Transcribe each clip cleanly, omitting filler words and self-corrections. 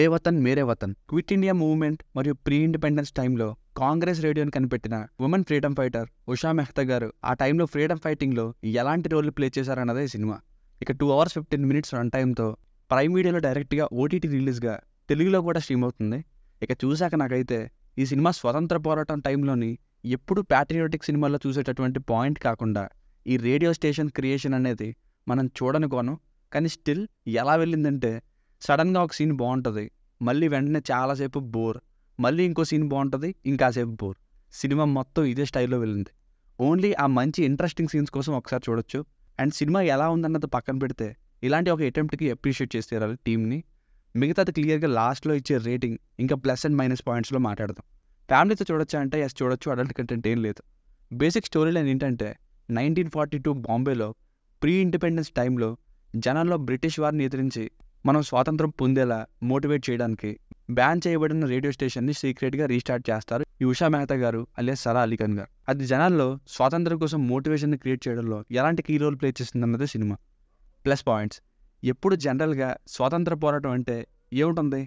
ఏ వతన్ మేరే వతన్, quit India movement మరియు pre independence టైంలో కాంగ్రెస్ రేడియోని కనిపెట్టిన women freedom fighter Usha Mehta గారు ఆ టైంలో ఫ్రీడమ్ ఫైటింగ్లో ఎలాంటి రోల్ ప్లే చేశారన్నదే ఈ సినిమా. ఇక 2 hours 15 minutes రన్ టైంతో ప్రైమ్ వీడియోలో డైరెక్ట్గా ఓటీటీ రిలీజ్గా తెలుగులో కూడా స్ట్రీమ్ అవుతుంది. ఇక చూశాక నాకైతే ఈ సినిమా స్వతంత్ర పోరాటం టైంలోని ఎప్పుడు ప్యాట్రియాటిక్ సినిమాల్లో చూసేటటువంటి పాయింట్ కాకుండా ఈ రేడియో స్టేషన్ క్రియేషన్ అనేది మనం చూడనుకోను. కానీ స్టిల్ ఎలా వెళ్ళిందంటే సడన్గా ఒక సీన్ బాగుంటుంది, మళ్ళీ వెంటనే చాలాసేపు బోర్, మళ్ళీ ఇంకో సీన్ బాగుంటుంది, ఇంకాసేపు బోర్. సినిమా మొత్తం ఇదే స్టైల్లో వెళ్ళింది. ఓన్లీ ఆ మంచి ఇంట్రెస్టింగ్ సీన్స్ కోసం ఒకసారి చూడొచ్చు. అండ్ సినిమా ఎలా ఉందన్నది పక్కన పెడితే ఇలాంటి ఒక అటెంప్ట్కి అప్రిషియేట్ చేసేయాలి టీమ్ని. మిగతాది క్లియర్గా లాస్ట్లో ఇచ్చే రేటింగ్ ఇంకా ప్లస్ అండ్ మైనస్ పాయింట్స్లో మాట్లాడదాం. ఫ్యామిలీతో చూడొచ్చా అంటే ఎస్ చూడొచ్చు, అడల్ట్ కంటెంట్ ఏం లేదు. బేసిక్ స్టోరీ లైన్ ఏంటంటే 1942 బాంబేలో ప్రీ ఇండిపెండెన్స్ టైంలో జనాల్లో బ్రిటిష్ వారిని ఎదిరించి మనం స్వాతంత్రం పొందేలా మోటివేట్ చేయడానికి బ్యాన్ చేయబడిన రేడియో స్టేషన్ని సీక్రెట్గా రీస్టార్ట్ చేస్తారు ఈ ఉషా మెహతా గారు అలియాస్ సరా అలీ ఖాన్ గారు. అది జనాల్లో స్వాతంత్రం కోసం మోటివేషన్ని క్రియేట్ చేయడంలో ఎలాంటి కీ రోల్ ప్లే చేస్తుందన్నదే సినిమా. ప్లస్ పాయింట్స్, ఎప్పుడు జనరల్గా స్వాతంత్ర పోరాటం అంటే ఏముంటుంది,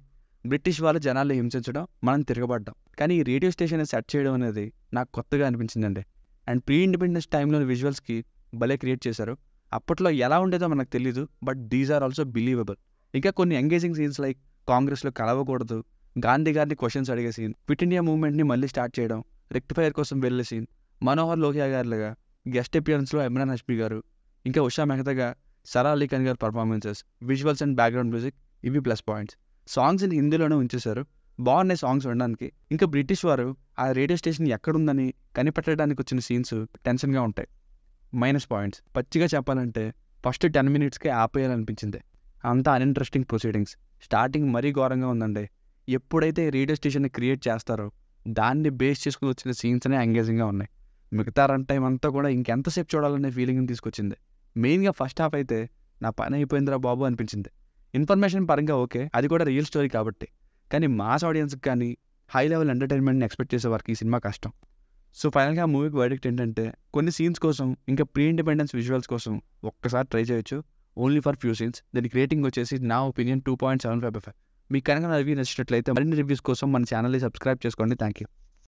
బ్రిటిష్ వాళ్ళు జనాల్లో హింసించడం, మనం తిరగబడ్డం. కానీ ఈ రేడియో స్టేషన్ని సెట్ చేయడం అనేది నాకు కొత్తగా అనిపించిందండి. అండ్ ప్రీ ఇండిపెండెన్స్ టైంలోని విజువల్స్కి భలే క్రియేట్ చేశారు. అప్పట్లో ఎలా ఉండేదో మనకు తెలీదు, but these are also believable. ఇంకా కొన్ని ఎంగేజింగ్ సీన్స్ లైక్ కాంగ్రెస్లో కలవకూడదు, గాంధీ గారిని క్వశ్చన్స్ అడిగే సీన్, క్విట్ ఇండియా మూవ్మెంట్ని మళ్ళీ స్టార్ట్ చేయడం, రెక్టిఫైర్ కోసం వెళ్ళే సీన్, మనోహర్ లోహియా గారులుగా గెస్ట్ అపియరెన్స్లో ఇమ్రాన్ హష్మీ గారు, ఇంకా ఉషా మెహతాగా సరా అలీ ఖాన్ గారి performances, visuals and background music, ఇవి ప్లస్ పాయింట్స్. సాంగ్స్ని హిందీలోనే ఉంచేశారు, బాగున్నాయి సాంగ్స్ వినడానికి. ఇంకా బ్రిటిష్ వారు ఆ రేడియో స్టేషన్ ఎక్కడుందని కనిపెట్టడానికి వచ్చిన సీన్స్ టెన్షన్గా ఉంటాయి. మైనస్ పాయింట్స్, పచ్చిగా చెప్పాలంటే ఫస్ట్ 10 minutesకే ఆపేయాలనిపించింది. అంతా అన్ఇంట్రెస్టింగ్ ప్రొసీడింగ్స్. స్టార్టింగ్ మరీ ఘోరంగా ఉందండి. ఎప్పుడైతే రేడియో స్టేషన్ని క్రియేట్ చేస్తారో దాన్ని బేస్ చేసుకుని వచ్చిన సీన్స్ అనే ఎంగేజింగ్గా ఉన్నాయి. మిగతా రన్ టైం అంతా కూడా ఇంకెంతసేపు చూడాలనే ఫీలింగ్ని తీసుకొచ్చింది. మెయిన్గా ఫస్ట్ హాఫ్ అయితే నా పని అయిపోయిందిరా బాబు అనిపించింది. ఇన్ఫర్మేషన్ పరంగా ఓకే, అది కూడా రియల్ స్టోరీ కాబట్టి. కానీ మాస్ ఆడియన్స్కి కానీ హై లెవెల్ ఎంటర్టైన్మెంట్ని ఎక్స్పెక్ట్ చేసే వారికి ఈ సినిమా కష్టం. సో ఫైనల్గా మూవీకి వర్డిక్ట్ ఏంటంటే కొన్ని సీన్స్ కోసం ఇంకా ప్రీ ఇండిపెండెన్స్ విజువల్స్ కోసం ఒక్కసారి ట్రై చేయొచ్చు, ఓన్లీ ఫర్ ఫ్యూ సీన్స్. దీనికి రేటింగ్ వచ్చేసి నా ఒపీనియన్ 2.75/5. మీకు కనుక నా రివ్యూ నచ్చినట్లయితే మరిన్ని రివ్యూస్ కోసం మన ఛానల్ని సబ్స్క్రైబ్ చేసుకోండి. Thank you.